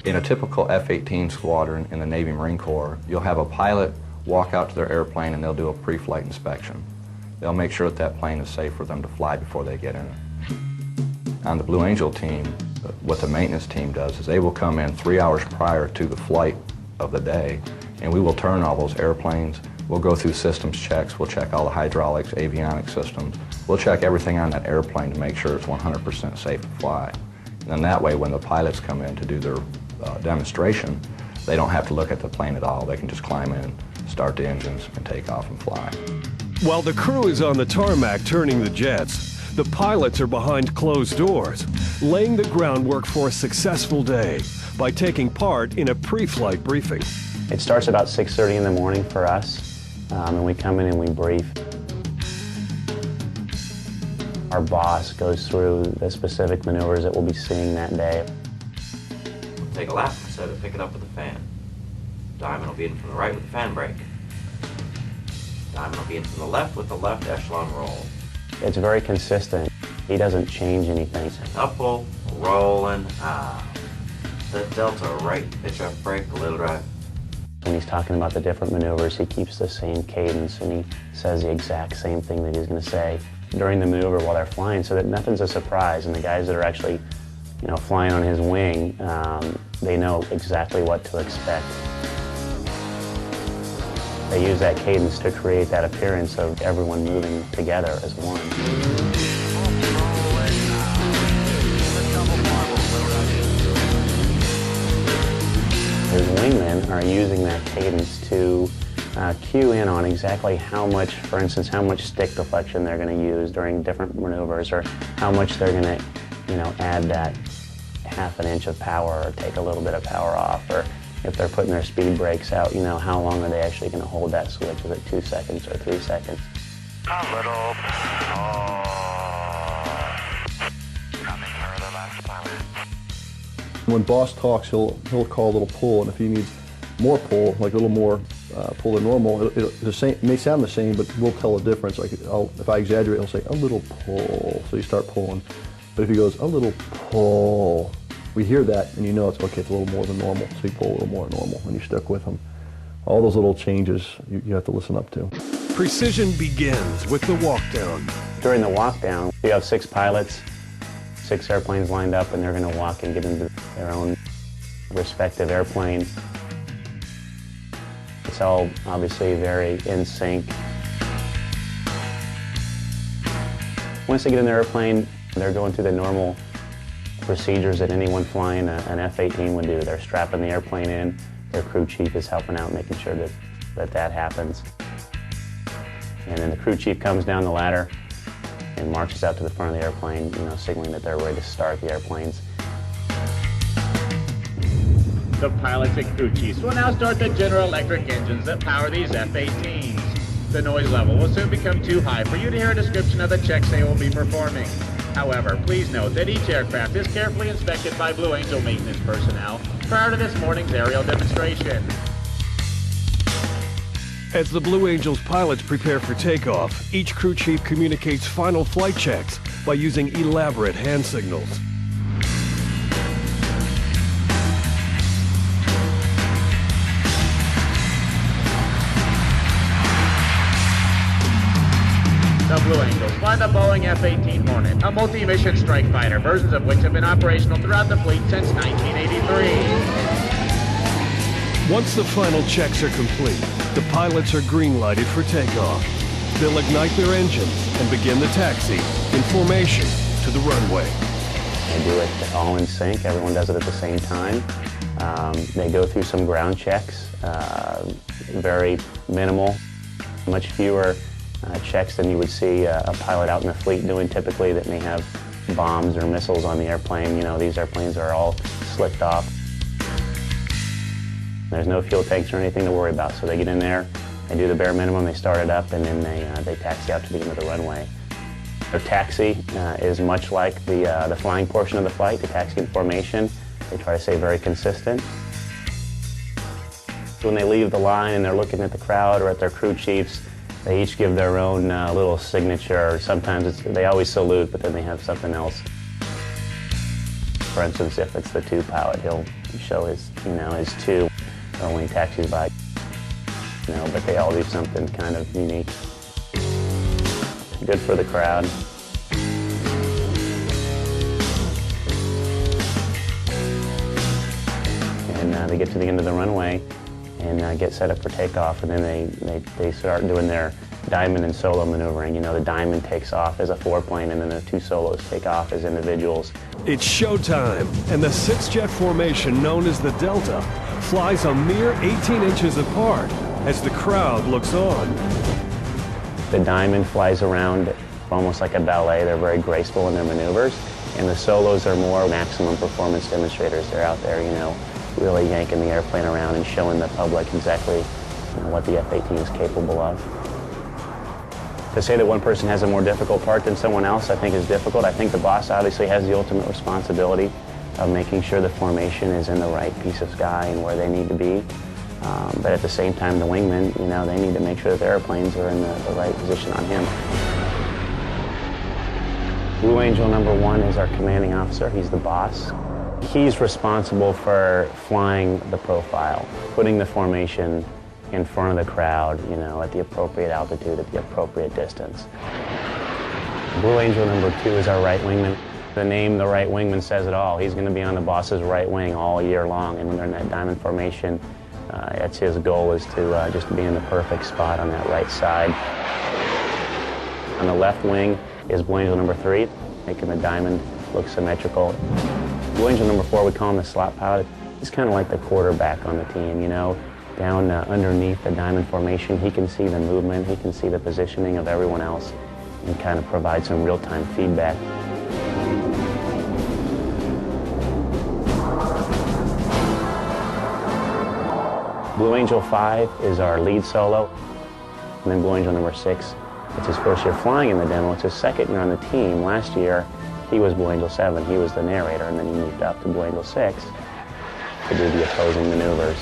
In a typical F-18 squadron in the Navy Marine Corps, you'll have a pilot walk out to their airplane and they'll do a pre-flight inspection. They'll make sure that that plane is safe for them to fly before they get in it. On the Blue Angel team, what the maintenance team does is they will come in 3 hours prior to the flight of the day, and we will turn all those airplanes. We'll go through systems checks. We'll check all the hydraulics, avionics systems. We'll check everything on that airplane to make sure it's 100% safe to fly. And then that way, when the pilots come in to do their demonstration, they don't have to look at the plane at all. They can just climb in, start the engines, and take off and fly. While the crew is on the tarmac turning the jets, the pilots are behind closed doors, laying the groundwork for a successful day by taking part in a pre-flight briefing. It starts about 6:30 in the morning for us, and we come in and we brief. Our boss goes through the specific maneuvers that we'll be seeing that day. Take a left instead of pick it up with the fan. Diamond will be in from the right with the fan brake. Diamond will be in from the left with the left echelon roll. It's very consistent. He doesn't change anything. Up pull, rolling, the delta right, pitch up brake, a little drive. When he's talking about the different maneuvers, he keeps the same cadence and he says the exact same thing that he's going to say during the maneuver while they're flying, so that nothing's a surprise. And the guys that are actually, flying on his wing, they know exactly what to expect. They use that cadence to create that appearance of everyone moving together as one. His wingmen are using that cadence to cue in on exactly how much, for instance, how much stick deflection they're going to use during different maneuvers, or how much they're going to, add that ½ an inch of power or take a little bit of power off, or if they're putting their speed brakes out, how long are they actually going to hold that switch? Is it 2 seconds or 3 seconds? A little coming for the last pilot. When boss talks, he'll call a little pull, and if he needs more pull, like a little more pull than normal, it may sound the same, but we'll tell a difference. Like if I exaggerate, he'll say a little pull, so you start pulling. But if he goes a little pull, we hear that, and it's okay, it's a little more than normal, so you pull a little more than normal, and you stick with him. All those little changes you have to listen up to. Precision begins with the walkdown. During the walkdown, you have 6 pilots, 6 airplanes lined up, and they're going to walk and get into their own respective airplane. It's all obviously very in sync. Once they get in their airplane, they're going through the normal procedures that anyone flying an F-18 would do. They're strapping the airplane in. Their crew chief is helping out, making sure that happens. And then the crew chief comes down the ladder and marches out to the front of the airplane, signaling that they're ready to start the airplanes. The pilots and crew chiefs will now start the General Electric engines that power these F-18s. The noise level will soon become too high for you to hear a description of the checks they will be performing. However, please note that each aircraft is carefully inspected by Blue Angel maintenance personnel prior to this morning's aerial demonstration. As the Blue Angels pilots prepare for takeoff, each crew chief communicates final flight checks by using elaborate hand signals. The Blue Angels fly the Boeing F-18 Hornet, a multi-mission strike fighter, versions of which have been operational throughout the fleet since 1983. Once the final checks are complete, the pilots are green-lighted for takeoff. They'll ignite their engines and begin the taxi in formation to the runway. They do it all in sync. Everyone does it at the same time. They go through some ground checks, very minimal, much fewer checks than you would see a pilot out in the fleet doing typically that may have bombs or missiles on the airplane. These airplanes are all slicked off. There's no fuel tanks or anything to worry about, so they get in there, they do the bare minimum, they start it up, and then they taxi out to the end of the runway. Their taxi is much like the flying portion of the flight, the taxi in formation. They try to stay very consistent. When they leave the line and they're looking at the crowd or at their crew chiefs, they each give their own little signature. Sometimes they always salute, but then they have something else. For for instance, if it's the 2 pilot, he'll show his, his 2 wing taxis by, but they all do something kind of unique. Good for the crowd. And they get to the end of the runway and get set up for takeoff, and then they start doing their diamond and solo maneuvering. The diamond takes off as a 4-plane, and then the 2 solos take off as individuals. It's showtime, and the 6-jet formation known as the Delta flies a mere 18 inches apart as the crowd looks on. The diamond flies around almost like a ballet. They're very graceful in their maneuvers, and the solos are more maximum performance demonstrators. They're out there, really yanking the airplane around and showing the public exactly what the F-18 is capable of. To say that one person has a more difficult part than someone else, I think is difficult. I think the boss obviously has the ultimate responsibility of making sure the formation is in the right piece of sky and where they need to be. But at the same time, the wingmen, they need to make sure that the airplanes are in the right position on him. Blue Angel number 1 is our commanding officer. He's the boss. He's responsible for flying the profile, putting the formation in front of the crowd, at the appropriate altitude, at the appropriate distance. Blue Angel number 2 is our right wingman. The name, the right wingman, says it all. He's going to be on the boss's right wing all year long, and when they're in that diamond formation, that's his goal, is to just be in the perfect spot on that right side. On the left wing is Blue Angel number 3, making the diamond look symmetrical. Blue Angel number 4, we call him the slot pilot. He's kind of like the quarterback on the team, Down underneath the diamond formation, he can see the movement, he can see the positioning of everyone else, and kind of provide some real-time feedback. Blue Angel 5 is our lead solo, and then Blue Angel number 6, it's his first year flying in the demo. It's his second year on the team. Last year, he was Blue Angel 7, he was the narrator, and then he moved up to Blue Angel 6 to do the opposing maneuvers.